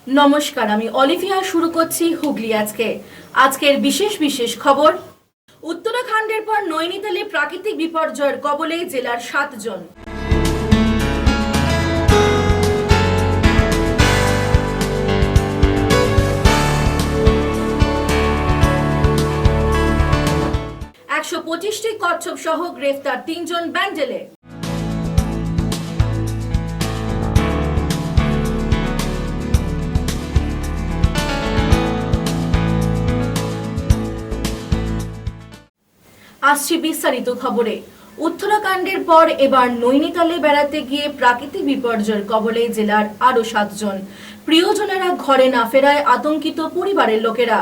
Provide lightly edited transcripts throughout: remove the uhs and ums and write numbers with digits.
নমস্কার, আমি অলিভিয়া। শুরু করছি হুগলি আজকের বিশেষ খবর। উত্তরাখণ্ডের পর নৈনিতালে প্রাকৃতিক বিপর্যয়ের কবলে জেলার 7 জন। $125টি কচ্ছপ সহ গ্রেফতার 3 জন ব্যান্ডেলে। আসছি বিস্তারিত খবরে। উত্তরাখণ্ডের পর এবার নৈনিতালে বেড়াতে গিয়ে প্রাকৃতিক বিপর্যয়ের কবলে জেলার আরো 7 জন। প্রিয়জনেরা ঘরে না ফেরায় আতঙ্কিত পরিবারের লোকেরা।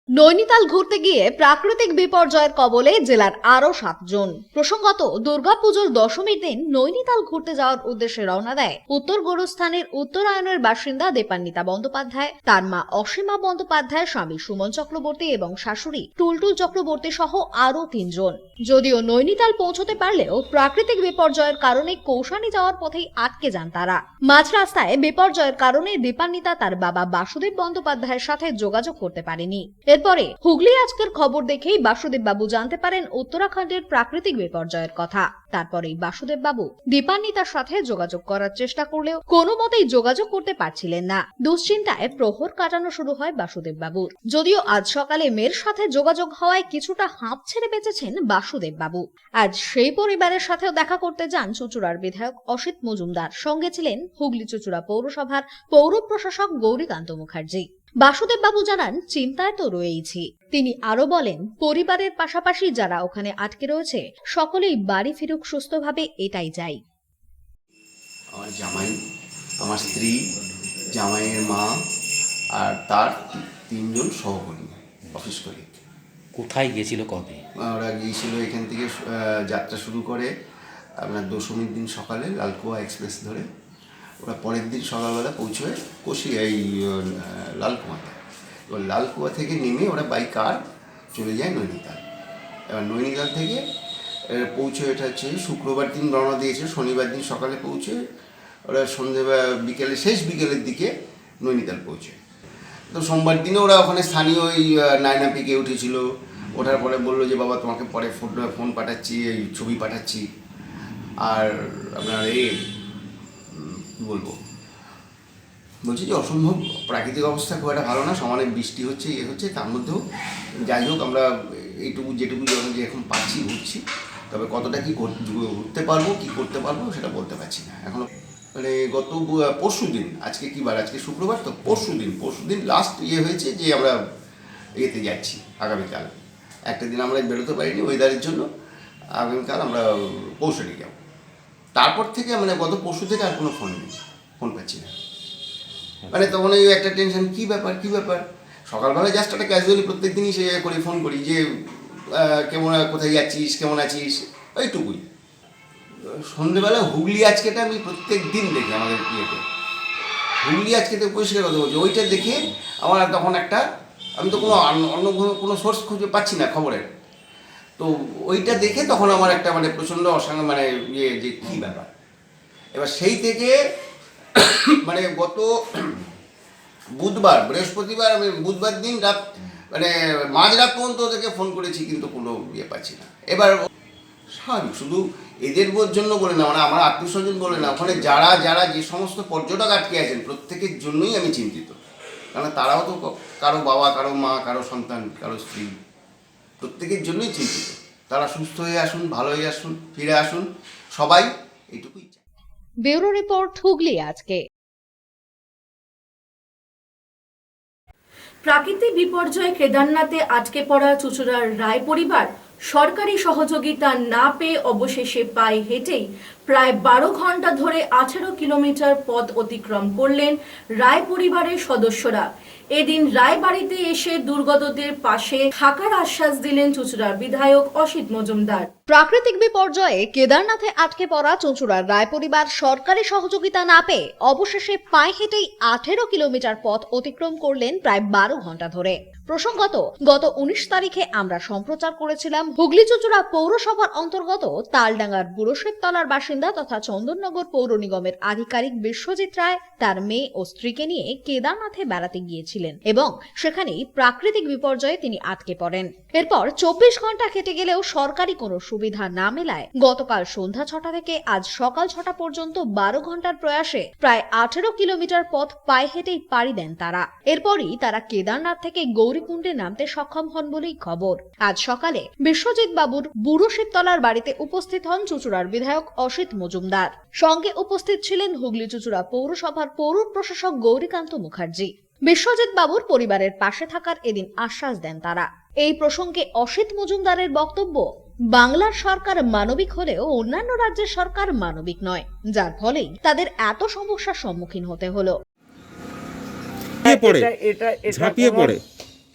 নৈনিতাল ঘুরতে গিয়ে প্রাকৃতিক বিপর্যয়ের কবলে জেলার আরো 7 জন। প্রসঙ্গত, দুর্গাপুজোর দশমীর দিন নৈনিতাল ঘুরতে যাওয়ার উদ্দেশ্যে রওনা দেয় উত্তর গোরস্থানের উত্তরায়ণের বাসিন্দা দীপান্বিতা বন্দ্যোপাধ্যায়, তার মা অসীমা বন্দ্যোপাধ্যায়, স্বামী সুমন চক্রবর্তী এবং শাশুড়ি টুলটুল চক্রবর্তী সহ আরো 3 জন। যদিও নৈনিতাল পৌঁছতে পারলেও প্রাকৃতিক বিপর্যয়ের কারণে কৌশানি যাওয়ার পথেই আটকে যান তারা। মাঝ রাস্তায় বিপর্যয়ের কারণে দীপান্বিতা তার বাবা বাসুদেব বন্দ্যোপাধ্যায়ের সাথে যোগাযোগ করতে পারেনি। এরপরে হুগলি আজকের খবর দেখেই বাসুদেব বাবু জানতে পারেন উত্তরাখণ্ডের প্রাকৃতিক বিপর্যয়ের কথা। তারপরেই বাসুদেব বাবু দীপান্বিতার সাথে যোগাযোগ করার চেষ্টা করলেও কোনো মতেই যোগাযোগ করতে পারছিলেন না। দুশ্চিন্তায় প্রহর কাটানো শুরু হয় বাসুদেব বাবুর। যদিও আজ সকালে মেয়ের সাথে যোগাযোগ হওয়ায় কিছুটা হাঁপ ছেড়ে বেঁচেছেন বাসুদেব বাবু। আজ সেই পরিবারের সাথেও দেখা করতে যান চুঁচুড়ার বিধায়ক অসিত মজুমদার। সঙ্গে ছিলেন হুগলি চুঁচুড়া পৌরসভার পৌর প্রশাসক গৌরীকান্ত মুখার্জি। বাসুদেব বাবু জানান, চিন্তায় তো রয়েইছি। তিনি আরো বলেন, পরিবারের পাশাপাশি যারা ওখানে আটকে রয়েছে সকলেই বাড়ি ফিরুক সুস্থভাবে, এটাই চাই। আমার জামাই, আমার স্ত্রী, জামাইয়ের মা আর তার 3 জন সহকর্মী, অফিস কলিগ। কোথায় গিয়েছিল, কবে? ওরা গিয়েছিল এখান থেকে যাত্রা শুরু করে আপনার দশমীর দিন সকালে লালকুয়া এক্সপ্রেস ধরে ওরা পরের দিন সকালবেলা পৌঁছয় এই লালকুয়াতে। এবার লালকুয়া থেকে নেমে ওরা বাই কার চলে যায় নৈনিতাল। এবার নৈনিতাল থেকে পৌঁছে, এটা হচ্ছে শুক্রবার দিন রওনা দিয়েছে, শনিবার দিন সকালে পৌঁছে ওরা বিকেলে শেষ বিকেলের দিকে নৈনিতাল পৌঁছে। তো সোমবার দিনে ওরা ওখানে স্থানীয় ওই নায়না পিকে উঠেছিল। ওঠার পরে বললো যে বাবা তোমাকে পরে ফোন পাঠাচ্ছি, এই ছবি পাঠাচ্ছি। আর আপনার বলবো বলছি যে অসম্ভব প্রাকৃতিক অবস্থা খুব একটা ভালো না, সমানে বৃষ্টি হচ্ছে, হচ্ছে, তার মধ্যেও যাই হোক আমরা যেটুকু যে এখন পাচ্ছি ঘুরছি। তবে কতটা কি ঘুরতে পারবো, কি করতে পারবো সেটা বলতে পারছি না এখনো। মানে গত পরশু দিন, আজকে কি বার, আজকে শুক্রবার, তো পরশু দিন লাস্ট হয়েছে যে আমরা যাচ্ছি আগামীকাল। একটা দিন আমরা বেরোতে পারিনি ওয়েদারের জন্য, আগামীকাল আমরা পৌঁছানি যাব। তারপর থেকে মানে গত পরশু থেকে আর কোনো ফোন পাচ্ছি না। মানে তখন এই একটা টেনশন, কী ব্যাপার। সকালবেলা জাস্ট একটা ক্যাজুয়ালি প্রত্যেক দিনই সে করে ফোন করি যে কেমন, কোথায় যাচ্ছিস, কেমন আছিস, ওইটুকুই। সন্ধ্যেবেলা হুগলি আজকেটা আমি প্রত্যেক দিন দেখি আমাদের হুগলি আজকেতে পরিষ্কার কথা বলছি, ওইটা দেখে আমার তখন আমি তো অন্য কোনো সোর্স খুঁজে পাচ্ছি না খবরের। তো ওইটা দেখে তখন আমার একটা মানে প্রচণ্ড মানে যে কী ব্যাপার। এবার সেই থেকে মানে গত বৃহস্পতিবার আমি বুধবার দিন রাত মানে মাঝরাত পর্যন্ত ওদেরকে ফোন করেছি, কিন্তু কোনো পাচ্ছি না। এবার স্বাভাবিক, শুধু এদের জন্য বলে না, মানে আমার আত্মীয় স্বজন বলে না, ওখানে যারা যে সমস্ত পর্যটক আটকে আছেন প্রত্যেকের জন্যই আমি চিন্তিত। কারণ তারাও তো কারো বাবা, কারো মা, কারো সন্তান, কারো স্ত্রী, প্রত্যেকের জন্যই চিন্তিত। তারা সুস্থ হয়ে আসুন, ভালো হয়ে আসুন, ফিরে আসুন, সবাই এইটুকুই চাই। ব্যুরো রিপোর্ট, হুগলি আজকে। প্রাকৃতিক বিপর্যয়ে কেদারনাথে আটকে পড়া চুঁচুড়ার রায় পরিবার সরকারি সহযোগিতা না পেয়ে অবশেষে পায়ে হেঁটেই প্রায় 12 ঘন্টা ধরে 18 কিলোমিটার পথ অতিক্রম করলেন রায় পরিবারের সদস্যরা। এদিন রায় বাড়িতে এসে দুর্গতদের পাশে থাকার আশ্বাস দিলেন চুঁচুড়ার বিধায়ক অসিত মজুমদার। প্রাকৃতিক বিপর্যয়ে কেদারনাথে আটকে পড়া চুঁচুড়ার রায় পরিবার সরকারি সহযোগিতা না পেয়ে অবশেষে পায়ে হেঁটেই 18 কিলোমিটার পথ অতিক্রম করলেন প্রায় 12 ঘন্টা ধরে। প্রসঙ্গত, গত 19 তারিখে আমরা সম্প্রচার করেছিলাম হুগলি চুঁচুড়া পৌরসভার অন্তর্গত তালডাঙ্গার বুড়োশেততলার বাসিন্দা বাসিন্দা তথা চন্দননগর পৌর নিগমের আধিকারিক বিশ্বজিৎ রায় তার মেয়ে ও স্ত্রীকে নিয়ে কেদারনাথে বেড়াতে গিয়েছিলেন এবং সেখানেই প্রাকৃতিক বিপর্যয়ে তিনি আটকে পড়েন। এরপর 24 ঘন্টা কেটে গেলেও সরকারি কোনো সুবিধা না মেলায় গতকাল সন্ধ্যা 6টা থেকে আজ সকাল 6টা পর্যন্ত 12 ঘন্টার প্রয়াসে প্রায় 18 কিলোমিটার পথ পায়ে হেঁটেই পাড়ি দেন তারা। এরপরই তারা কেদারনাথ থেকে গৌরীকুণ্ডে নামতে সক্ষম হন বলেই খবর। আজ সকালে বিশ্বজিৎ বাবুর বুড়ো শিবতলার বাড়িতে উপস্থিত হন চুঁচুড়ার বিধায়ক অসিত মজুমদার। সঙ্গে উপস্থিত ছিলেন হুগলি চুঁচুড়া পৌরসভার পৌর প্রশাসক গৌরীকান্ত মুখার্জি। বিশ্বজিৎ বাবুর পরিবারের পাশে থাকার এদিন আশ্বাস দেন তারা। এই প্রসঙ্গে অসিত মজুমদারের বক্তব্য, বাংলার সরকার মানবিক হলেও অন্যান্য রাজ্যের সরকার মানবিক নয়, যার ফলেই তাদের এত সমস্যার সম্মুখীন হতে হলো। ঝাঁপিয়ে পড়ে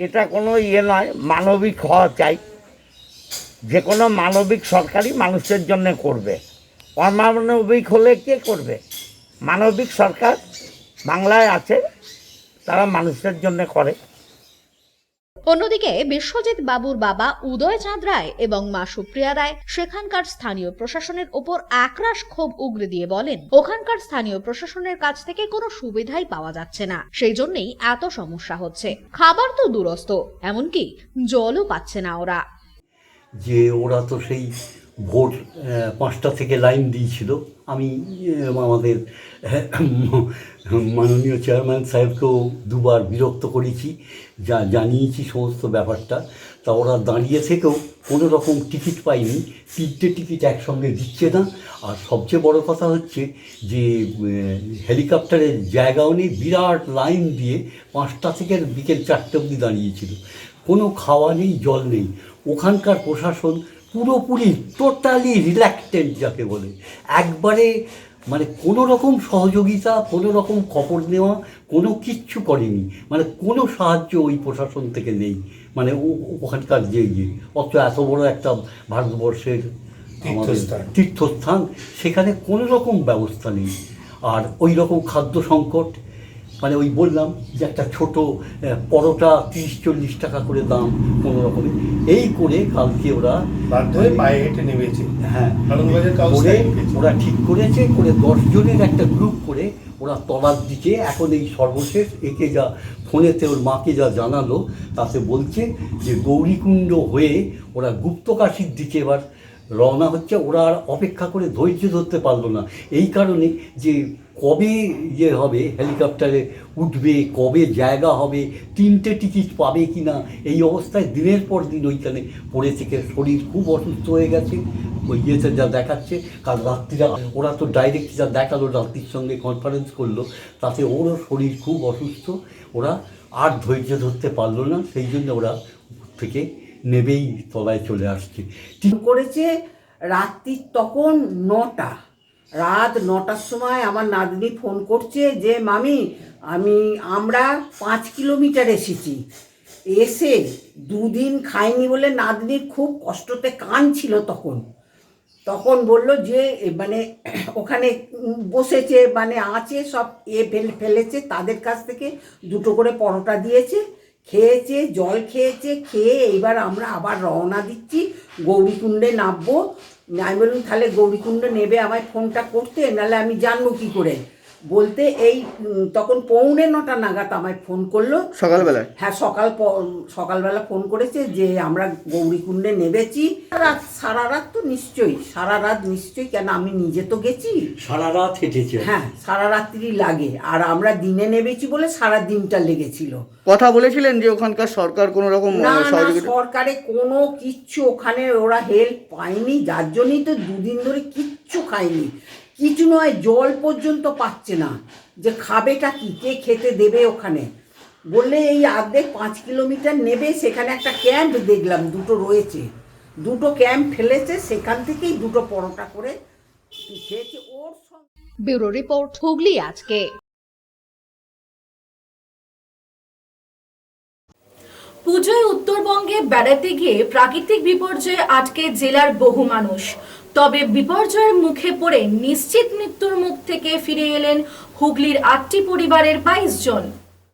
এটা কোনো ইয়ে নয়, মানবিক হওয়া চাই। যে কোনো মানবিক সরকারই মানুষের জন্য করবে, অমানবিক হলে কে করবে? মানবিক সরকার বাংলায় আছে, তারা মানুষের জন্য করে। অন্যদিকে বিশ্বজিৎ বাবুর বাবা উদয় চাঁদ রায় এবং মা সুপ্রিয়া রায় সেখানকার স্থানীয় প্রশাসনের ওপর একরাশ ক্ষোভ উগরে দিয়ে বলেন, ওখানকার স্থানীয় প্রশাসনের কাছ থেকে কোনো সুবিধাই পাওয়া যাচ্ছে না, সেই জন্যই এত সমস্যা হচ্ছে। খাবার তো দূরস্থ, এমনকি জলও পাচ্ছে না ওরা। যে ওরা তো সেই ভোর 5টা থেকে লাইন দিয়েছিল। আমি আমাদের মাননীয় চেয়ারম্যান সাহেবকেও দুবার বিরক্ত করেছি, জানিয়েছি সমস্ত ব্যাপারটা। তা ওরা দাঁড়িয়ে থেকেও কোনো রকম টিকিট পাইনি, 3টে টিকিট একসঙ্গে দিচ্ছে না। আর সবচেয়ে বড় কথা হচ্ছে যে হেলিকপ্টারের জায়গাও নেই, বিরাট লাইন দিয়ে 5টা থেকে বিকেল 4টে অবধি দাঁড়িয়েছিল। কোনো খাওয়া নেই, জল নেই। ওখানকার প্রশাসন পুরোপুরি টোটালি রিল্যাক্টেন্ট যাকে বলে, একবারে মানে কোনো রকম সহযোগিতা, কোনো রকম খবর নেওয়া, কোনো কিচ্ছু করেনি। মানে কোনো সাহায্য ওই প্রশাসন থেকে নেই। মানে ওখানকার যে অত এত বড় একটা ভারতবর্ষের আমাদের তীর্থস্থান, সেখানে কোনো রকম ব্যবস্থা নেই। আর ওই রকম খাদ্য সংকট, মানে ওই বললাম যে একটা ছোটো পরোটা 30-40 টাকা করে দাম কোনো রকমে। এই করে কালকে ওরা বাধ্য হয়ে পায়ে হেঁটে নেমেছে। হ্যাঁ, করে ওরা ঠিক করেছে, করে 10 জনের একটা গ্রুপ করে ওরা তলার দিকে এখন এই সর্বশেষ একে যা ফোনেতে ওর মাকে যা জানালো তাতে বলছে যে গৌরীকুণ্ড হয়ে ওরা গুপ্তকাশীর দিকে এবার রওনা হচ্ছে। ওরা আর অপেক্ষা করে ধৈর্য ধরতে পারলো না, এই কারণে যে কবে ইয়ে হবে, হেলিকপ্টারে উঠবে, কবে জায়গা হবে, 3টে টিকিট পাবে কি না, এই অবস্থায় দিনের পর দিন ওইখানে পড়ে থেকে শরীর খুব অসুস্থ হয়ে গেছে। ওই ইয়েতে যা দেখাচ্ছে, কাল রাত্রিরা ওরা তো ডাইরেক্ট যা দেখালো, রাত্রির সঙ্গে কনফারেন্স করলো, তাতে ওরও শরীর খুব অসুস্থ। ওরা আর ধৈর্য ধরতে পারলো না, সেই জন্য ওরা থেকে নেবেই তলায় চলে আসছে। করেছে রাত্রি তখন 9টা, রাত 9টার সময় আমার নাতনি ফোন করছে যে মামি আমরা 5 কিলোমিটার এসেছি, এসে 2 দিন খাইনি বলে নাতনির খুব কষ্টতে কাঁদছিল। তখন বলল যে মানে ওখানে বসেছে, মানে আছে সব ফেলেছে, তাদের কাছ থেকে 2টো করে পরোটা দিয়েছে, খেয়েছে, জল খেয়েছে, খেয়ে এইবার আমরা আবার রওনা দিচ্ছি, গৌরীকুণ্ডে নামবো। আমি বললাম তাহলে গৌরীকুণ্ডে নেবে আমায় ফোনটা করতে, নাহলে আমি জানবো কী করে। বলতে এই তখন 9:45 নাগাদ আমায় ফোন করলো সকালবেলায়। হ্যাঁ, সকালবেলা ফোন করেছে যে আমরা গৌরীকুণ্ডে নেমেছি। সারা রাত তো নিশ্চয়ই, সারা রাত নিশ্চয়ই, কেন আমি নিজে তো গেছি। সারা রাত হেঁটেছে। হ্যাঁ, সারা রাত্রি লাগে, আর আমরা দিনে নেমেছি বলে সারা দিনটা লেগেছিল। কথা বলেছিলেন যে ওখানকার সরকার কোনো রকম সহযোগিতা? সরকারে কোনো কিচ্ছু, ওখানে ওরা হেল্প পায়নি, যার জন্যই তো 2 দিন ধরে কিচ্ছু খায়নি। কিছু নয়, জল পর্যন্ত পাচ্ছে না, যে খাবেটা কি, কে খেতে দেবে ওখানে। বললে এই অর্ধেক 5 কিলোমিটার নেবে, সেখানে একটা ক্যাম্প দেখলাম 2টো রয়েছে, 2টো ক্যাম্প ফেলেছে, সেখান থেকেই 2টো পরোটা করে খেয়েছে। ওর ব্যুরো রিপোর্ট, হুগলি আজকে। পুজোয় উত্তরবঙ্গে বেড়াতে গিয়ে প্রাকৃতিক বিপর্যয়ে আটকে জেলার বহু মানুষ। তবে বিপর্যয়ের মুখে পড়ে নিশ্চিত মৃত্যুর মুখ থেকে ফিরে এলেন হুগলির 8টি পরিবারের 22 জন।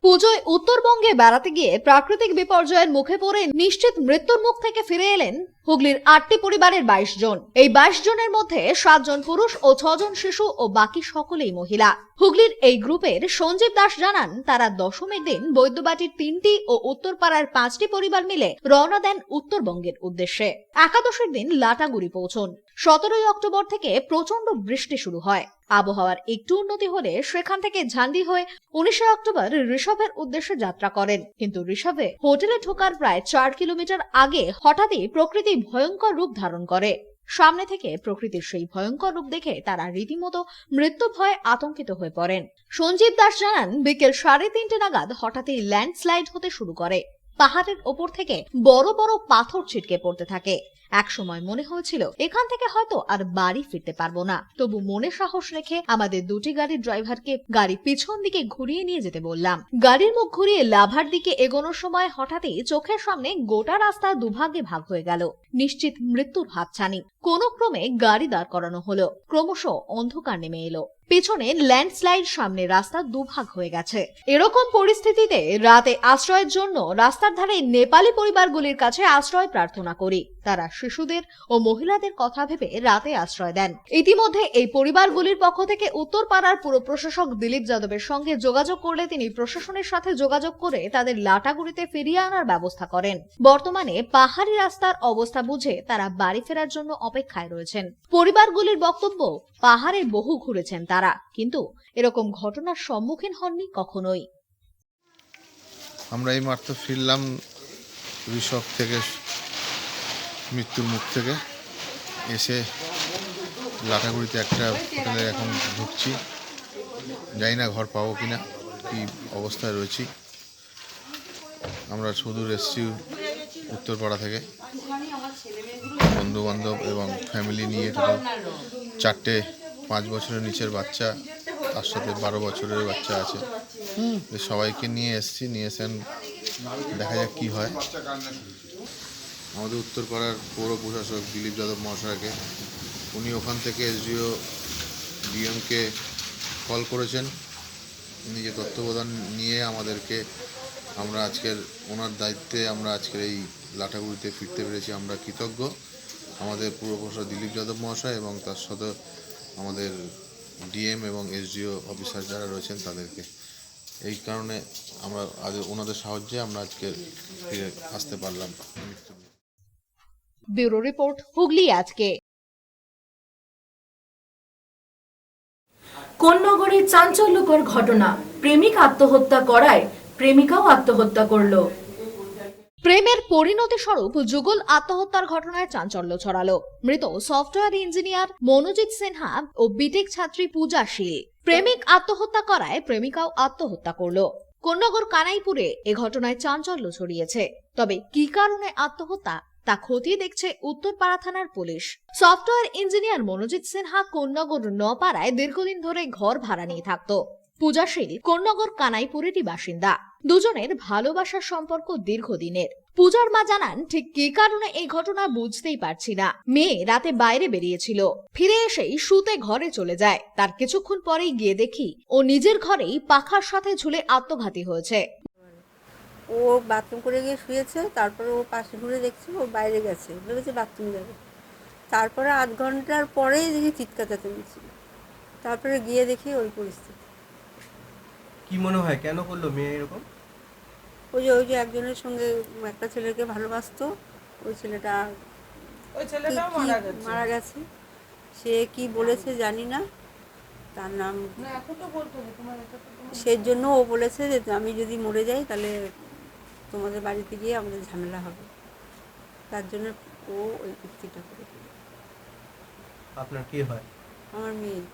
পুজোয় উত্তরবঙ্গে বেড়াতে গিয়ে প্রাকৃতিক বিপর্যয়ের মুখে পড়ে নিশ্চিত মৃত্যুর মুখ থেকে ফিরে এলেন হুগলির 8টি পরিবারের 22 জন। এই 22 জনের মধ্যে 7 জন পুরুষ ও 6 জন শিশু ও বাকি সকলেই মহিলা। হুগলির এই গ্রুপের সঞ্জীব দাস জানান, তারা দশমীর দিন বৈদ্যবাটির 3টি ও উত্তরপাড়ার 5টি পরিবার মিলে রওনা দেন উত্তরবঙ্গের উদ্দেশ্যে। একাদশীর দিন লাটাগুড়ি পৌঁছন। 17 অক্টোবর থেকে প্রচন্ড বৃষ্টি শুরু হয়। আবহাওয়ার একটু উন্নতি হলে সেখান থেকে ঝান্ডি হয়ে 19 অক্টোবর ঋষভের উদ্দেশ্যে যাত্রা করেন। কিন্তু ঋষভে হোটেলে ঢোকার প্রায় 4 কিলোমিটার আগে হঠাৎই প্রকৃতি ভয়ঙ্কর রূপ ধারণ করে। সামনে থেকে প্রকৃতির সেই ভয়ঙ্কর রূপ দেখে তারা রীতিমতো মৃত্যু ভয়ে আতঙ্কিত হয়ে পড়েন। সঞ্জীব দাস জানান, বিকেল 3:30 নাগাদ হঠাৎই ল্যান্ডস্লাইড হতে শুরু করে। পাহাড়ের ওপর থেকে বড় বড় পাথর ছিটকে পড়তে থাকে। এক সময় মনে হয়েছিল এখান থেকে হয়তো আর বাড়ি ফিরতে পারবো না। তবু মনে সাহস রেখে আমাদের দুটি গাড়ির ড্রাইভারকে গাড়ি পিছন দিকে ঘুরিয়ে নিয়ে যেতে বললাম। গাড়ির মুখ ঘুরিয়ে লাভার দিকে এগোনোর সময় হঠাৎই চোখের সামনে গোটা রাস্তা দুভাগে ভাগ হয়ে গেল। নিশ্চিত মৃত্যুর হাতছানি। কোনো ক্রমে গাড়ি দাঁড় করানো হলো। ক্রমশ অন্ধকার নেমে এলো। পেছনে ল্যান্ডস্লাইড, সামনে রাস্তা দুভাগ হয়ে গেছে। এরকম পরিস্থিতিতে রাতে আশ্রয়ের জন্য রাস্তার ধারে নেপালি পরিবারগুলির কাছে আশ্রয় প্রার্থনা করি। তারা শিশুদের ও মহিলাদের কথা ভেবে রাতে আশ্রয় দেন। ইতিমধ্যে এই পরিবারগুলির পক্ষ থেকে উত্তরপাড়ার পুর প্রশাসক দিলীপ যাদবের সঙ্গে যোগাযোগ করলে তিনি প্রশাসনের সাথে যোগাযোগ করে তাদের লাটাগুড়িতে ফিরিয়ে আনার ব্যবস্থা করেন। বর্তমানে পাহাড়ি রাস্তার অবস্থা বুঝে তারা বাড়ি ফেরার জন্য অপেক্ষায় রয়েছেন। পরিবারগুলির বক্তব্য, পাহাড়ে বহু ঘুরেছেন তারা, কিন্তু এরকম ঘটনার সম্মুখীন হননি কখনোই। আমরা এই মাত্র ফিরলাম ঋষভ থেকে, মৃত্যুর মুখ থেকে এসে লাটাগুড়িতে একটা হোটেলে এখন ঢুকছি। জানি না ঘর পাবো কিনা, কি অবস্থায় রয়েছি। আমরা সুদূর এসেছি উত্তরপাড়া থেকে, বন্ধু বান্ধব এবং ফ্যামিলি নিয়ে। টোটাল 4টে 5 বছরের নিচের বাচ্চা, তার সাথে 12 বছরের বাচ্চা আছে। সবাইকে নিয়ে এসেছি, নিয়ে এসেন, দেখা যাক কি হয়। আমাদের উত্তরপাড়ার পৌর প্রশাসক দিলীপ যাদব মহাশয়কে, উনি ওখান থেকে এসডিও ডিএমকে কল করেছেন। নিজে তত্ত্বাবধান নিয়ে আমাদেরকে, আমরা আজকের ওনার দায়িত্বে আমরা আজকের এই লাটাগুড়িতে ফিরতে পেরেছি। আমরা কৃতজ্ঞ আমাদের পৌর প্রশাসক দিলীপ যাদব মহাশয় এবং তার সাথে আমাদের ডিএম এবং এসডিও অফিসার যারা রয়েছেন তাদেরকে। এই কারণে আমরা আজ ওনাদের সাহায্যে আমরা আজকে ফিরে আসতে পারলাম। ব্যুরো রিপোর্ট, হুগলি আজকে। কোন্নগরে চাঞ্চল্যকর ঘটনা, প্রেমিক আত্মহত্যা করায় প্রেমিকাও আত্মহত্যা করলো। প্রেমের পরিণতি স্বরূপ যুগল আত্মহত্যার ঘটনায় চাঞ্চল্য ছড়ালো। মৃত সফটওয়্যার ইঞ্জিনিয়ার মনোজিৎ সিনহা ও বিটেক ছাত্রী পূজা শীল। প্রেমিক আত্মহত্যা করায় প্রেমিকাও আত্মহত্যা করলো। কোন্নগর কানাইপুরে এ ঘটনায় চাঞ্চল্য ছড়িয়েছে। তবে কি কারণে আত্মহত্যা তা খতিয়ে দেখছে উত্তরপাড়া থানার পুলিশ। সফটওয়্যার ইঞ্জিনিয়ার মনোজিৎ সিনহা কোন্নগর নপাড়ায় দীর্ঘদিন ধরে ঘর ভাড়া নিয়ে থাকত। পূজা শীল কোন্নগর কানাইপুরেরই বাসিন্দা। দুজনের ভালোবাসার সম্পর্ক দীর্ঘদিনের। পূজার মা জানান, ঠিক কি কারণে এই ঘটনা বুঝতেই পারছি না। মেয়ে রাতে বাইরে বেরিয়েছিল, ফিরে এসেই শুতে ঘরে চলে যায়। তার কিছুক্ষণ পরেই গিয়ে দেখি ও নিজের ঘরেই পাখার সাথে ঝুলে আত্মঘাতী হয়েছে। ও বাথরুম করে গিয়ে শুয়েছে, তারপরে ও পাশে ঘুরে দেখছে ও বাইরে গেছে, ভেবেছে বাথরুমে যাবে। তারপরে আধ ঘন্টার পরেই দেখি চিৎকার চেঁচামেচি, তারপরে গিয়ে দেখি ওই পরিস্থিতি। কি মনে হয় কেন করলো মেয়ে এরকম? ওই যে একজনের সঙ্গে একটা ছেলেকে ভালোবাসতো, ওই ছেলেটা মারা গেছে। সে কি বলেছে জানি না, তার নাম। সেই জন্য ও বলেছে যে আমি যদি মরে যাই তাহলে তোমাদের বাড়িতে গিয়ে আমাদের ঝামেলা হবে। তার জন্য ও ওই কৃত্যটা করে। আপনার কি হয়? আমার মেয়ে।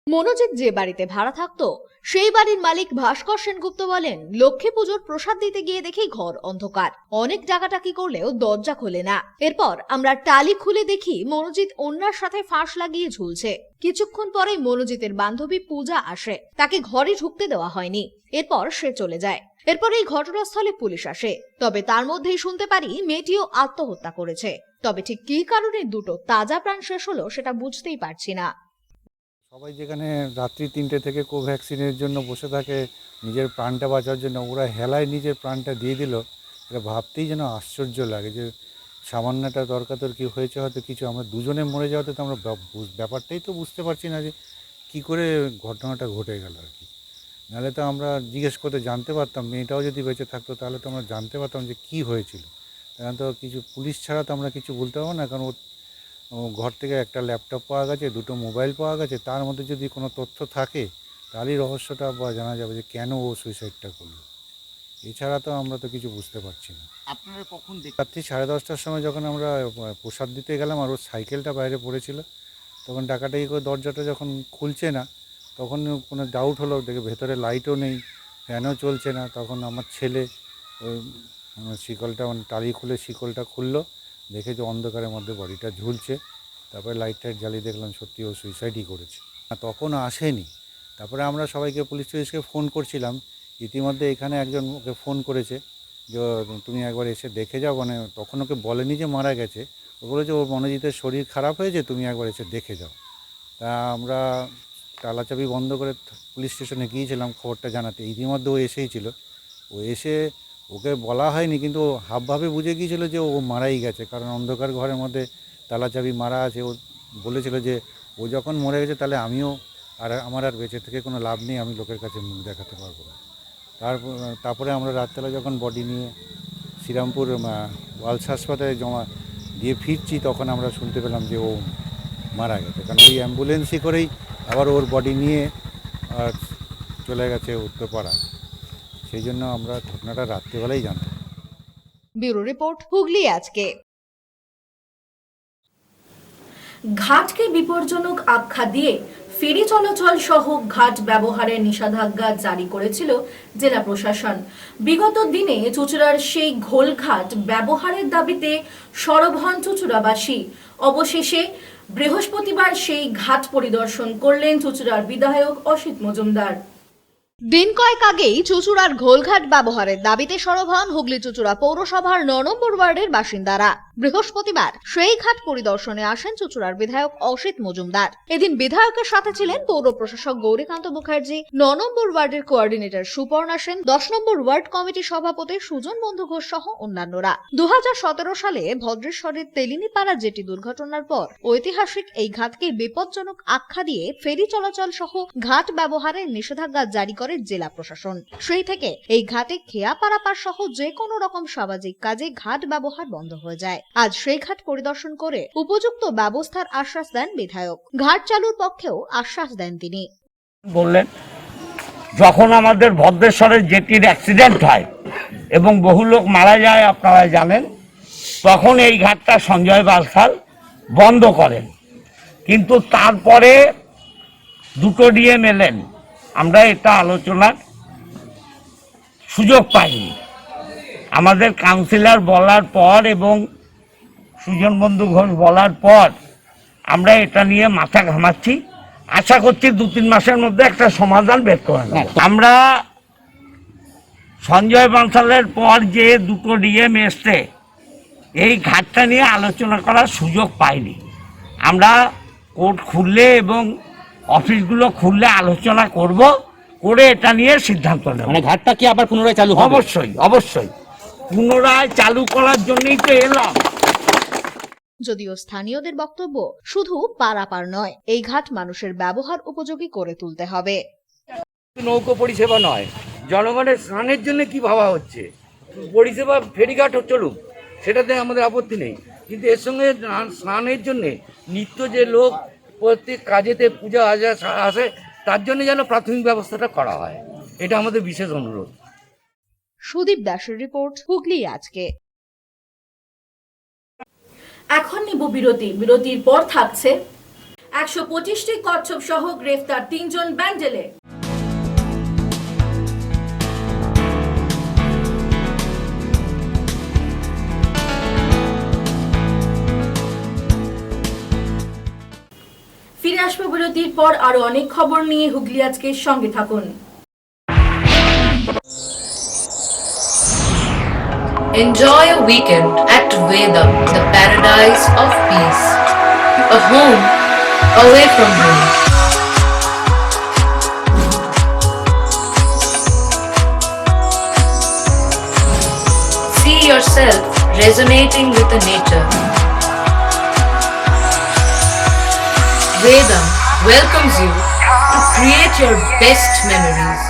মনোজিৎ যে বাড়িতে ভাড়া থাকতো সেই বাড়ির মালিক ভাস্কর সেনগুপ্ত বলেন, লক্ষ্মী পুজোর প্রসাদ দিতে গিয়ে দেখি ঘর অন্ধকার। অনেক ডাকাডাকি করলেও দরজা খোলে না। এরপর আমরা টালি খুলে দেখি মনোজিৎ অন্যার সাথে ফাঁস লাগিয়ে ঝুলছে। কিছুক্ষণ পরেই মনোজিতের বান্ধবী পূজা আসে, তাকে ঘরে ঢুকতে দেওয়া হয়নি। এরপর সে চলে যায়। এরপর এই ঘটনাস্থলে পুলিশ আসে। তবে তার মধ্যেই শুনতে পারি মেয়েটিও আত্মহত্যা করেছে। তবে ঠিক কি কারণে দুটো তাজা প্রাণ শেষ হলো সেটা বুঝতেই পারছি না। সবাই যেখানে রাত্রি 3টে থেকে কোভ্যাক্সিনের জন্য বসে থাকে নিজের প্রাণটা বাঁচার জন্য, ওরা হেলায় নিজের প্রাণটা দিয়ে দিল। এটা ভাবতেই যেন আশ্চর্য লাগে যে সামান্য একটা তর্কাতর্কি হয়েছে, হয়তো কিছু আমরা দুজনে মরে যাওয়াতে তো আমরা ব্যাপারটাই তো বুঝতে পারছি না যে কী করে ঘটনাটা ঘটে গেল আর কি। নাহলে তো আমরা জিজ্ঞেস করতে জানতে পারতাম, মেয়েটাও যদি বেঁচে থাকতো তাহলে তো আমরা জানতে পারতাম যে কী হয়েছিল। এখন তো কিছু পুলিশ ছাড়া তো আমরা কিছু বলতে পারবো না, কারণ ও ঘর থেকে একটা ল্যাপটপ পাওয়া গেছে, দুটো মোবাইল পাওয়া গেছে, তার মধ্যে যদি কোনো তথ্য থাকে তাহলেই রহস্যটা বা জানা যাবে যে কেন ও সুইসাইডটা করলো। এছাড়া তো আমরা তো কিছু বুঝতে পারছি না। আপনারা কখন রাত্রি 10:30টার সময় যখন আমরা প্রসাদ দিতে গেলাম আর ওর সাইকেলটা বাইরে পড়েছিল, তখন ডাকাটাই করে দরজাটা যখন খুলছে না, তখন কোনো ডাউট হলো, দেখে ভেতরে লাইটও নেই, ফ্যানও চলছে না। তখন আমার ছেলে ওই শিকলটা টালি খুলে শিকলটা খুললো, দেখে যে অন্ধকারের মধ্যে বডিটা ঝুলছে। তারপরে লাইট টাইট জ্বালিয়ে দেখলাম সত্যি ও সুইসাইডই করেছে। তখন আসেনি। তারপরে আমরা সবাইকে পুলিশ টুলিশকে ফোন করছিলাম। ইতিমধ্যে এখানে একজন ওকে ফোন করেছে যে তুমি একবার এসে দেখে যাও, মানে তখন ওকে বলেনি যে মারা গেছে, ও বলেছে ওর মনোজিতের শরীর খারাপ হয়েছে, তুমি একবার এসে দেখে যাও। তা আমরা তালাচাবি বন্ধ করে পুলিশ স্টেশনে গিয়েছিলাম খবরটা জানাতে। ইতিমধ্যে ও এসেই ছিল। ও এসে ওকে বলা হয়নি, কিন্তু ও হাবভাবে বুঝে গিয়েছিল যে ও মারাই গেছে, কারণ অন্ধকার ঘরের মধ্যে তালাচাবি মারা আছে। ও বলেছিল যে ও যখন মরে গেছে তাহলে আমিও আমার আর বেঁচে থেকে কোনো লাভ নেই, আমি লোকের কাছে মুখ দেখাতে পারবো না। তারপরে আমরা রাত্রেবেলা যখন বডি নিয়ে শ্রীরামপুর ওয়ালস হাসপাতালে জমা দিয়ে ফিরছি, তখন আমরা শুনতে পেলাম যে ও মারা গেছে, কারণ ওই অ্যাম্বুলেন্সই করেই আবার ওর বডি নিয়ে আর চলে গেছে উত্তরপাড়া। সেই জন্য আমরা ঘটনাটা রাত্রেবেলাই জানতাম। ব্যুরো রিপোর্ট, হুগলি আজকে। ঘাটকে বিপজ্জনক আখ্যা দিয়ে ফেরি চলাচল সহ ঘাট ব্যবহারের নিষেধাজ্ঞা জারি করেছিল জেলা প্রশাসন। বিগত দিনে চুঁচুড়ার সেই ঘোলঘাট ব্যবহারের দাবিতে সরব হন চুঁচুড়াবাসী। অবশেষে বৃহস্পতিবার সেই ঘাট পরিদর্শন করলেন চুঁচুড়ার বিধায়ক অসিত মজুমদার। দিন কয়েক আগেই চুঁচুড়ার ঘোলঘাট ব্যবহারের দাবিতে সরব হন হুগলি চুঁচুড়া পৌরসভার ৯ নম্বর ওয়ার্ডের বাসিন্দারা। বৃহস্পতিবার সেই ঘাট পরিদর্শনে আসেন চুঁচুড়ার বিধায়ক অসিত মজুমদার। এদিন বিধায়কের সাথে ছিলেন পৌর প্রশাসক গৌরীকান্ত মুখার্জি, ৯ নম্বর ওয়ার্ডের কোঅর্ডিনেটর সুপর্ণা সেন, ১০ নম্বর ওয়ার্ড কমিটির সভাপতি সুজন বন্ধু ঘোষ সহ অন্যান্যরা। ২০১৭ সালে ভদ্রেশ্বরের তেলিনীপাড়া জেটি দুর্ঘটনার পর ঐতিহাসিক এই ঘাটকে বিপজ্জনক আখ্যা দিয়ে ফেরি চলাচল সহ ঘাট ব্যবহারের নিষেধাজ্ঞা জারি করে জেলা প্রশাসন। সেই থেকে এই ঘাটে খেয়া পারাপার সহ যে কোনো রকম সামাজিক কাজে ঘাট ব্যবহার বন্ধ হয়ে যায়। আজ সেই ঘাট পরিদর্শন করে উপযুক্ত ব্যবস্থার আশ্বাস দেন বিধায়ক। ঘাট চালুর পক্ষেও আশ্বাস দেন তিনি। বললেন, যখন আমাদের ভদ্রেশ্বরের জেটির অ্যাক্সিডেন্ট হয় এবং বহু লোক মারা যায় আপনারা জানেন, তখন এই ঘাটটা সঞ্জয় বালসাল বন্ধ করেন। কিন্তু তারপরে দুটো ডিএম এলেন, আমরা এটা আলোচনার সুযোগ পাইনি। আমাদের কাউন্সিলর বলার পর এবং সুজন বন্ধু ঘোষ বলার পর আমরা এটা নিয়ে মাথা ঘামাচ্ছি। আশা করছি ২-৩ মাসের মধ্যে একটা সমাধান বের করে নেব। আমরা সঞ্জয় বানসালের পর যে দুটো ডিএম এসছে, এই ঘাটটা নিয়ে আলোচনা করার সুযোগ পাইনি। আমরা কোর্ট খুললে এবং অফিসগুলো খুললে আলোচনা করব, করে এটা নিয়ে সিদ্ধান্ত নেব। মানে ঘাটটা কি আবার পুনরায় চালু হবে? অবশ্যই অবশ্যই পুনরায় চালু করার জন্যই তো এলাম। যদিও স্থানীয়দের বক্তব্য শুধু পারাপার নয়, এই ঘাট মানুষের ব্যবহার উপযোগী করে তুলতে হবে। নৌকো পরিষেবা নয়, জনগণের স্নানের জন্য কি ভাবা হচ্ছে, পরিষেবা ফেরিঘাট চলুক, সেটাতে আমাদের আপত্তি নেই, কিন্তু এর সঙ্গে স্নানের জন্যে নিত্য যে লোক প্রত্যেক কাজেতে পূজা আসে, তার জন্য যেন প্রাথমিক ব্যবস্থাটা করা হয়, এটা আমাদের বিশেষ অনুরোধ। সুদীপ দাসের রিপোর্ট, হুগলি আজকে। এখন নিব বিরতি। বিরতির পর থাকছে ১২৫টি কচ্ছপ সহ গ্রেফতার ৩ জন ব্যান্ডেলে। ফিরে আসবো বিরতির পর আরো অনেক খবর নিয়ে। হুগলি আজকে সঙ্গে থাকুন। Enjoy a weekend at Vedam, the paradise of peace. A home away from home. See yourself resonating with the nature. Vedam welcomes you to create your best memories.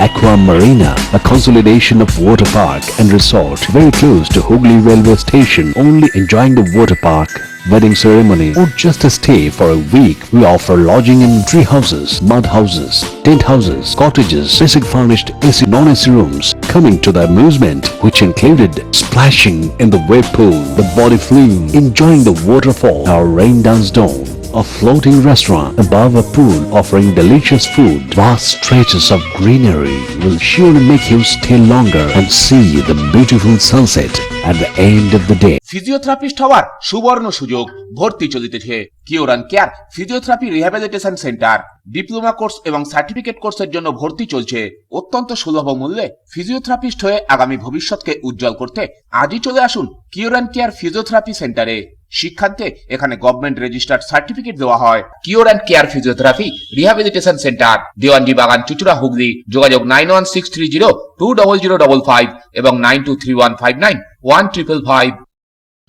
Aqua Marina, a consolidation of water park and resort very close to Hooghly railway station. Only enjoying the water park, wedding ceremony or just a stay for a week. We offer lodging in tree houses, mud houses, tent houses, cottages, basic furnished AC, non-AC rooms. Coming to the amusement which included splashing in the wave pool, the body flume, enjoying the waterfall, our rain dance dome, a floating restaurant above a pool offering delicious food. Vast stretches of greenery will surely make you stay longer and see the beautiful sunset at the end of the day. Physiotherapist হওয়ার সুবর্ণ সুযোগ, ভর্তি চলিতেছে cure and care physiotherapy rehabilitation centre. Diploma course এবং certificate কোর্সের জন্য ভর্তি চলছে অত্যন্ত সুলভ মূল্যে। ফিজিওথেরাপিস্ট হয়ে আগামী ভবিষ্যৎকে উজ্জ্বল করতে আজই চলে আসুন কিওর অ্যান্ড কেয়ার ফিজিওথেরাপি সেন্টারে। শিক্ষান্তে এখানে গভর্নমেন্ট রেজিস্টার্ড সার্টিফিকেট দেওয়া হয়। Cure and care physiotherapy rehabilitation centre, Dewanji বাগান, চুচুড়া, হুগলি। যোগাযোগ 9163020055 এবং 9231591555।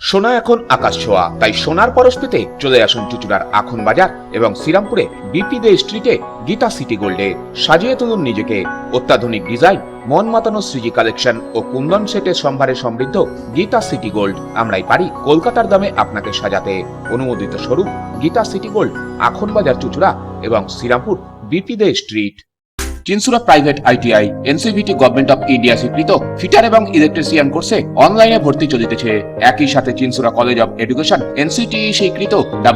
সোনা এখন আকাশ ছোঁয়া, তাই সোনার পরশ পেতে চলে আসুন চুচুড়ার আখন বাজার এবং শ্রীরামপুরে বিপি দে স্ট্রিটে গীতা সিটি গোল্ডে। সাজিয়ে তুলুন নিজেকে অত্যাধুনিক ডিজাইন, মন মাতানো সৃজি কালেকশন ও কুন্দন সেটের সম্ভারে সমৃদ্ধ গীতা সিটি গোল্ড। আমরাই পারি কলকাতার দামে আপনাকে সাজাতে। অনুমোদিত শোরুম গীতা সিটি গোল্ড, আখন বাজার, চুচুড়া এবং Shrirampur BP De street. Chinsurah private ITI NCVT government of India স্বীকৃত ফিটার এবং ইলেকট্রিশিয়ান কোর্সে অনলাইনে ভর্তি চলিতেছে। একই সাথে Chinsurah college of education NCTE স্বীকৃত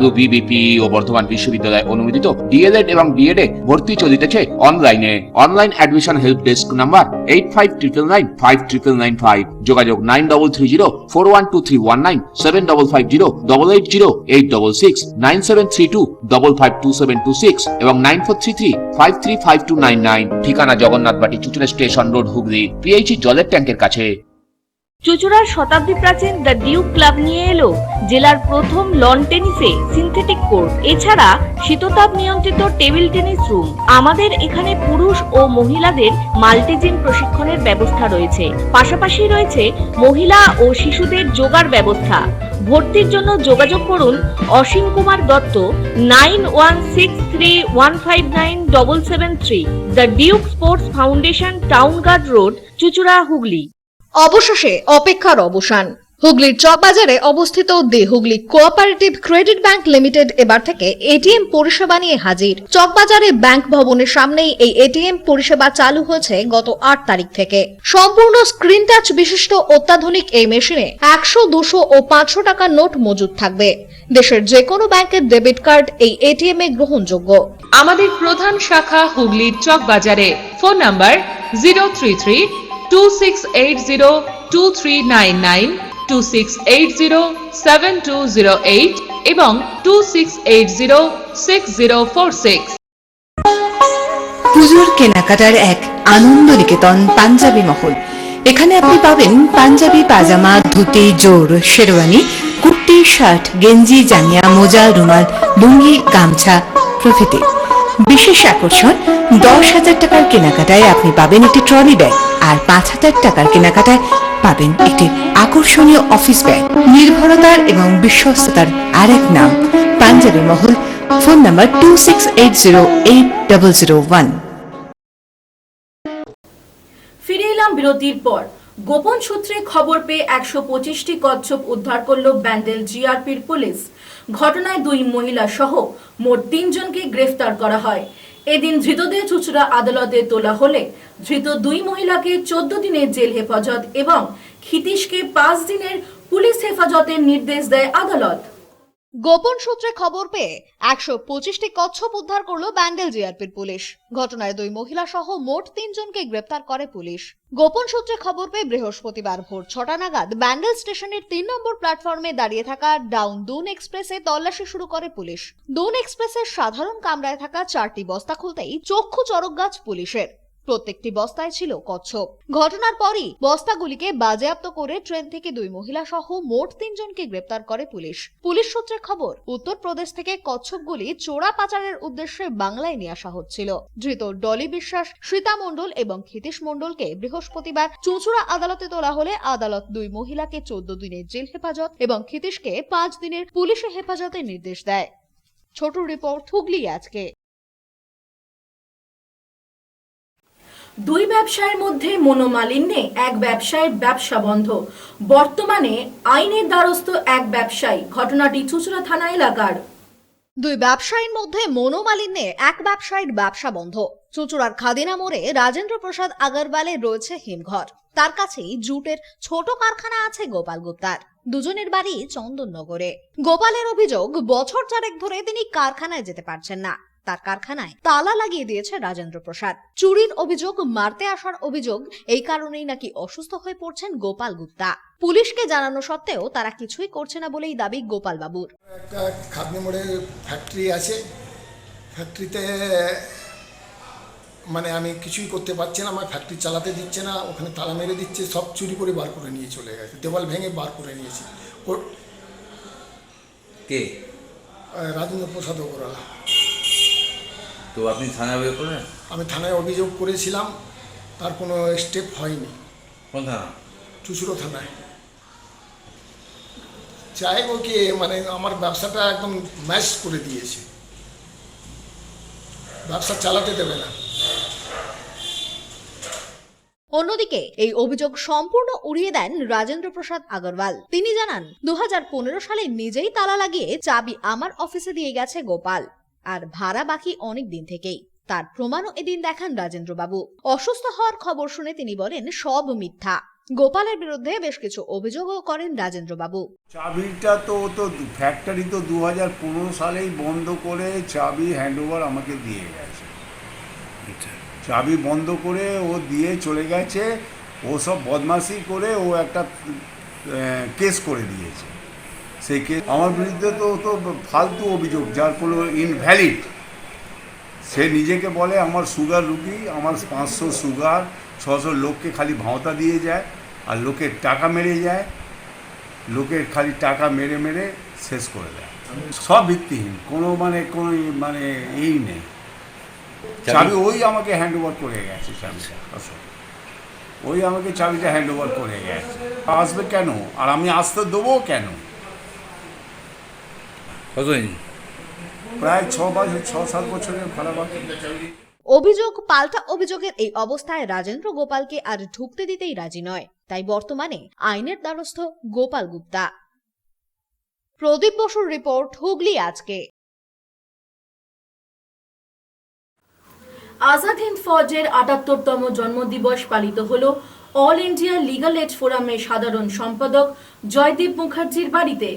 WBBP ও বর্ধমান বিশ্ববিদ্যালয় অনুমোদিত ডিএলএড এবং বিএডে ভর্তি চলিতেছে অনলাইনে। Online admission help desk number 8599959995। যোগাযোগ 9330412319 7550880866 9732552726 এবং 9433535299। ঠিকানা জগন্নাথ বাটি, Chuchura station road, Hooghly, PHE জলের ট্যাঙ্কের কাছে। চুচুড়ার শতাব্দী প্রাচীন দ্য ডিউক ক্লাব নিয়ে এলো জেলার প্রথম লন টেনিসে সিনথেটিক কোর্ট, এছাড়া শীততাপ নিয়ন্ত্রিত টেবিল টেনিস রুম। আমাদের এখানে পুরুষ ও মহিলাদের মাল্টিজিম প্রশিক্ষণের ব্যবস্থা রয়েছে, পাশাপাশি রয়েছে মহিলা ও শিশুদের যোগার ব্যবস্থা। ভর্তির জন্য যোগাযোগ করুন Asim Kumar Dutta 9163159773। The Duke Sports Foundation, Town Guard Road, চুচুড়া, হুগলি। অবশেষে অপেক্ষার অবসান। হুগলির চকবাজারে অবস্থিত the Hooghly Cooperative Credit Bank Limited এবার থেকে এটিএম পরিষেবা নিয়ে হাজির। চকবাজারে ব্যাংক ভবনের সামনেই এই এটিএম পরিষেবা চালু হয়েছে গত 8 তারিখ থেকে। সম্পূর্ণ স্ক্রিন টাচ বিশিষ্ট অত্যাধুনিক এই মেশিনে 100, 200 ও 500 টাকার নোট মজুদ থাকবে। দেশের যে কোনো ব্যাংকের ডেবিট কার্ড এই এটিএম এ গ্রহণযোগ্য। আমাদের প্রধান শাখা হুগলির চকবাজারে। ফোন নাম্বার 033-2680-2399, 2680-7208 এবং 2680-6046। পুজোর কেনাকাটার এক আনন্দ নিকেতন পাঞ্জাবি মহল। এখানে আপনি পাবেন পাঞ্জাবি, পাজামা, ধুতি, জোর, শেরওয়ানি, কুর্তি, শার্ট, গেঞ্জি, জাঙ্গিয়া, মোজা, রুমাল, লুঙ্গি, গামছা প্রভৃতি। বিশেষ আকর্ষণ, 10,000 টাকার কেনাকাটায় আপনি পাবেন একটি ট্রলি ব্যাগ, আর 5,000 টাকার কেনাকাটায় পাবেন একটি আকর্ষণীয় অফিস ব্যাগ। নির্ভরতার এবং বিশ্বস্ততার আরেক নাম পাঞ্জাবি মহল। Phone number 26808001। ফিরে এলাম বিরতির পর। গোপন সূত্রে খবর পেয়ে 125টি কচ্ছপ উদ্ধার করল ব্যান্ডেল জিআরপির পুলিশ। ঘটনায় 2 মহিলা সহ মোট 3 জনকে গ্রেফতার করা হয়। এদিন ধৃতদের চুচুড়া আদালতে তোলা হলে ধৃত 2 মহিলাকে 14 দিনের জেল হেফাজত এবং ক্ষিতীশকে 5 দিনের পুলিশ হেফাজতের নির্দেশ দেয় আদালত। গোপন সূত্রে খবর পেয়ে 125টি কচ্ছপ উদ্ধার করল ব্যান্ডেল জিআরপির পুলিশ। ঘটনায় 2 মহিলা সহ মোট 3 জনকে গ্রেপ্তার করে পুলিশ। গোপন সূত্রে খবর পেয়ে বৃহস্পতিবার ভোর 6টা নাগাদ ব্যান্ডেল স্টেশনের 3 নম্বর প্ল্যাটফর্মে দাঁড়িয়ে থাকা ডাউন দুন এক্সপ্রেসে তল্লাশি শুরু করে পুলিশ। দুন এক্সপ্রেসের সাধারণ কামরায় থাকা 4টি বস্তা খুলতেই চক্ষু চড়ক গাছ পুলিশের। প্রত্যেকটি বস্তায় ছিল কচ্ছপ। ঘটনার পরই বস্তাগুলিকে বাজেয়াপ্ত করে ট্রেন থেকে 2 মহিলা সহ মোট 3 জনকে গ্রেপ্তার করে পুলিশ। পুলিশ সূত্রে খবর, উত্তরপ্রদেশ থেকে কচ্ছপগুলি চোরা পাচারের উদ্দেশ্যে বাংলায় নিয়ে আসা হচ্ছিল। ধৃত ডলি বিশ্বাস, শ্রীতা মণ্ডল এবং ক্ষিতীশ মণ্ডলকে বৃহস্পতিবার চুঁচুড়া আদালতে তোলা হলে আদালত 2 মহিলাকে 14 দিনের জেল হেফাজত এবং ক্ষিতীশকে 5 দিনের পুলিশে হেফাজতের নির্দেশ দেয়। ছোট রিপোর্ট, হুগলি আজকে। দুই ব্যবসায়ের মধ্যে মনোমালিন্যে এক ব্যবসায়ীর ব্যবসা বন্ধ। বর্তমানে আইনের দ্বারস্থ এক ব্যবসায়ী। ঘটনাটি চুঁচুড়া থানা এলাকার। দুই ব্যবসায়ীর মধ্যে মনোমালিন্যে এক ব্যবসায়ীর ব্যবসা বন্ধ। চুঁচুড়ার খাদিনা মোড়ে রাজেন্দ্র প্রসাদ আগরওয়ালের রয়েছে হিমঘর। তার কাছেই জুটের ছোট কারখানা আছে গোপাল গুপ্তার। দুজনের বাড়ি চন্দননগরে। গোপালের অভিযোগ, বছর 4 ধরে তিনি কারখানায় যেতে পারছেন না। তার কারখানায় তালা লাগিয়ে দিয়েছে রাজেন্দ্র প্রসাদ। চুরির অভিযোগ, মারতে আসার অভিযোগ। এই কারণেই নাকি অসুস্থ হয়ে পড়ছেন গোপাল গুপ্তা। পুলিশকে জানানো সত্ত্বেও তারা কিছুই করছে না বলেই দাবি গোপাল বাবুর। একটা খাদনি মোড়ে ফ্যাক্টরি আছে, ফ্যাক্টরিতে মানে আমি কিছুই করতে পারছি না, আমার ফ্যাক্টরি চালাতে দিচ্ছে না, ওখানে তালা মেরে দিচ্ছে, সব চুরি করে বার করে নিয়ে চলে গেছে, দেওয়াল ভেঙে বার করে নিয়েছে। কে? রাজেন্দ্র প্রসাদ ওগরওয়ালা। তো আপনি থানায় অভিযোগ করেন? আমি থানায় অভিযোগ করেছিলাম, তার কোনো স্টেপ হয়নি। কোন থানা? চুঁচুড়ো থানায়। চাইবো কি, মানে আমার ব্যবসাটা একদম ম্যাশ করে দিয়েছে, ব্যবসা চালাতে দেবে না। অন্যদিকে এই অভিযোগ সম্পূর্ণ উড়িয়ে দেন রাজেন্দ্র প্রসাদ আগরওয়াল। তিনি জানান, 2015 সালে নিজেই তালা লাগিয়ে চাবি আমার অফিসে দিয়ে গেছে গোপাল, আর ভাড়া বাকি অনেক দিন থেকেই। তার প্রমাণও এদিন দেখান রাজেন্দ্র বাবু। অসুস্থ হওয়ার খবর শুনে তিনি বলেন সব মিথ্যা। গোপালের বিরুদ্ধে বেশ কিছু অভিযোগও করেন রাজেন্দ্র বাবু। চাবিটা তো ফ্যাক্টরি তো 2015 সালেই বন্ধ করে চাবি হ্যান্ডওভার আমাকে দিয়ে গেছে। চাবি বন্ধ করে ও দিয়ে চলে গেছে। ও সব বদমাশি করে ও একটা কেস করে দিয়েছে। সেই কেস আমার বিরুদ্ধে তো ফালতু অভিযোগ, যার কোনো ইনভ্যালিড। সে নিজেকে বলে আমার সুগার রুগী, আমার 500 সুগার, 600 লোককে খালি ভাঁওতা দিয়ে যায়, আর লোকের টাকা মেরে যায়, লোকের খালি টাকা মেরে মেরে শেষ করে দেয়। সব ভিত্তিহীন, কোনো মানে এই নেই। চাবি ওই আমাকে হ্যান্ড ওভার করে গেছে, চাবিটা ওই আমাকে চাবিটা হ্যান্ড ওভার করে গেছে। আসবে কেন, আর আমি আসতে দেবো কেন? কতদিন? প্রায় 6-7 বছরের ভাড়া বাকি। অভিযোগ পাল্টা অভিযোগের এই অবস্থায় রাজেন্দ্র গোপালকে আর ঢুকতে দিতেই রাজি নয়। তাই বর্তমানে আইনের দ্বারস্থ গোপাল গুপ্তা। প্রদীপ বসুর রিপোর্ট, হুগলি আজকে। আজাদ হিন্দ ফৌজের ৭৮তম জন্মদিবস পালিত হল অল ইন্ডিয়া লিগাল এইড ফোরামের সাধারণ সম্পাদক জয়দীপ মুখার্জির বাড়িতে।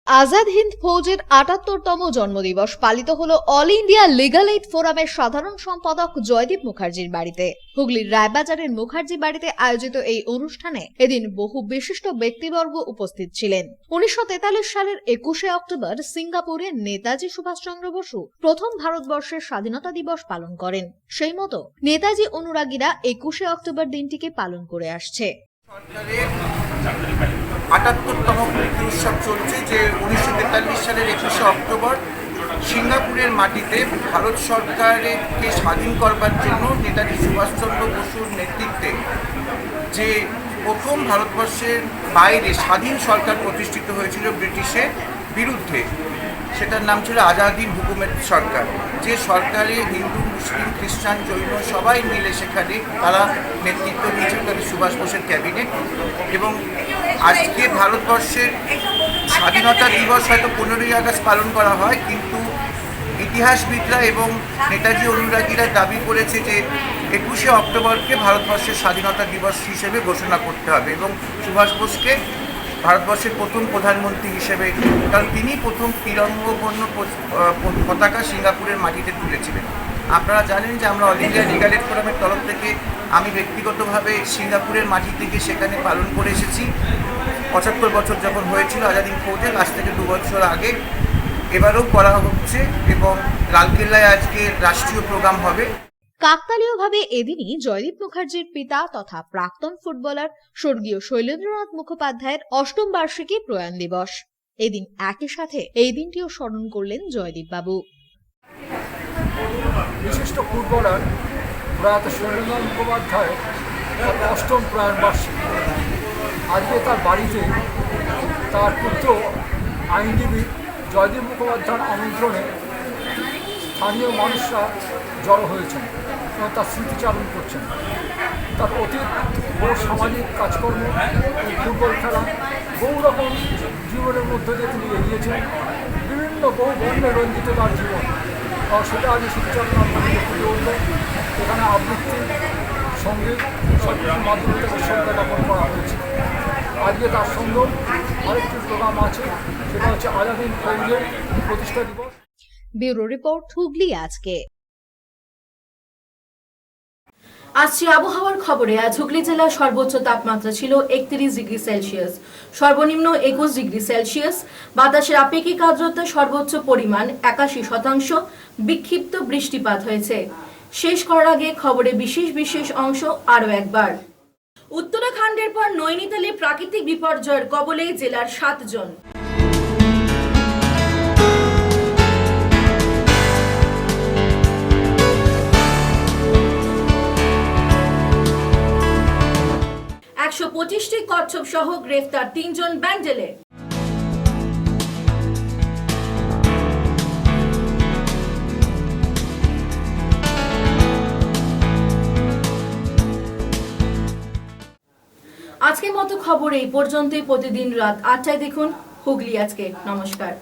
আজাদ হিন্দ ফৌজের ৭৮তম জন্মদিবস পালিত হলো অল ইন্ডিয়া লিগাল এইড ফোরামের সাধারণ সম্পাদক জয়দীপ মুখার্জির বাড়িতে। হুগলির রায়বাজারের মুখার্জি বাড়িতে আয়োজিত এই অনুষ্ঠানে এদিন বহু বিশিষ্ট ব্যক্তিবর্গ উপস্থিত ছিলেন। 1943 সালের 21শে অক্টোবর সিঙ্গাপুরে নেতাজি সুভাষচন্দ্র বসু প্রথম ভারতবর্ষের স্বাধীনতা দিবস পালন করেন। সেই মতো নেতাজি অনুরাগীরা 21শে অক্টোবর দিনটিকে পালন করে আসছে। ৭৮তম মৃত্যু উৎসব চলছে, যে 1943 সালের 21শে অক্টোবর সিঙ্গাপুরের মাটিতে ভারত সরকারকে স্বাধীন করবার জন্য নেতাজি সুভাষচন্দ্র বসুর নেতৃত্বে যে প্রথম ভারতবর্ষের বাইরে স্বাধীন সরকার প্রতিষ্ঠিত হয়েছিল ব্রিটিশের বিরুদ্ধে, সেটার নাম ছিল আজাদ হিন্দ হুকুমত সরকার। যে সরকারে হিন্দু, মুসলিম, খ্রিস্টান, জৈন সবাই মিলে সেখানে তারা নেতৃত্ব দিয়েছিল, তাদের সুভাষ বোসের ক্যাবিনেট। এবং আজকে ভারতবর্ষের স্বাধীনতা দিবস হয়তো 15ই আগস্ট পালন করা হয়, কিন্তু ইতিহাসবিদরা এবং নেতাজি অনুরাগীরা দাবি করেছে যে 21শে অক্টোবরকে ভারতবর্ষের স্বাধীনতা দিবস হিসেবে ঘোষণা করতে হবে এবং সুভাষ বোসকে ভারতবর্ষের প্রথম প্রধানমন্ত্রী হিসেবে, কারণ তিনি প্রথম তিরঙ্গবর্ণ পতাকা সিঙ্গাপুরের মাটিতে তুলেছিলেন। আপনারা জানেন যে আমরা অল ইন্ডিয়া লিগাল এইড ফোরামের তরফ থেকে আমি ব্যক্তিগতভাবে সিঙ্গাপুরের মাটি থেকে সেখানে পালন করে এসেছি। 75 বছর যখন হয়েছিল আজাদ হিন্দ ফৌজের, আজ থেকে 2 বছর আগে। এবারেও করা হচ্ছে এবং লালকেল্লায় আজকে রাষ্ট্রীয় প্রোগ্রাম হবে। কাকতালীয়ভাবে এদিনই জয়দীপ মুখার্জির পিতা তথা প্রাক্তন ফুটবলার স্বর্গীয় শৈলেন্দ্রনাথ মুখোপাধ্যায়ের ৮ম বার্ষিকী প্রয়াণ দিবস। এদিন একই সাথে এই দিনটিও স্মরণ করলেন জয়দীপ বাবু। বিশিষ্ট ফুটবলার প্রয়াত শৈলেন্দ্রনাথ মুখোপাধ্যায়ের ৮ম প্রয়াণ বার্ষিকী। আজকে তার বাড়িতে তার পুত্র আইনজীবী জয়দীপ মুখোপাধ্যায়ের আমন্ত্রণে স্থানীয় মানুষরা জড়ো হয়েছেন এবং তার স্মৃতিচারণ করছেন। তার অতীত বহু সামাজিক কাজকর্ম, ফুটবল খেলা, বহু রকম জীবনের মধ্যে দিয়ে তিনি এগিয়েছেন। বিভিন্ন বহু বর্ণে রঞ্জিত তার জীবন, সেটা আজ স্মৃতিচারণ আপনাদের ফুটে উঠল। এখানে আবৃত্তি, সঙ্গীত সব কিছুর মাধ্যমে তাকে শ্রদ্ধা জ্ঞাপন করা হয়েছে। আজকে তার সঙ্গেও আরেকটি প্রোগ্রাম আছে, সেটা হচ্ছে আজাদিন ফৌজের প্রতিষ্ঠা দিবস। ব্যুরো রিপোর্ট, হুগলি আজকে। আসছে আবহাওয়ার খবরে। আজ হুগলি জেলার সর্বোচ্চ তাপমাত্রা ছিল 31 ডিগ্রি সেলসিয়াস, সর্বনিম্ন 21 ডিগ্রি সেলসিয়াস। বাতাসের আপেক্ষিক আর্দ্রতা সর্বোচ্চ পরিমাণ 81%। বিক্ষিপ্ত বৃষ্টিপাত হয়েছে। শেষ করার আগে খবরে বিশেষ অংশ আরও একবার। উত্তরাখণ্ডের পর নৈনিতালে প্রাকৃতিক বিপর্যয়ের কবলে জেলার 7 জন। টি কচ্ছপ সহ গ্রেফতার 3 জন ব্যান্ডেলে। আজকের মতো খবর এই পর্যন্তই। প্রতিদিন রাত 8টায় দেখুন হুগলি আজকে। নমস্কার।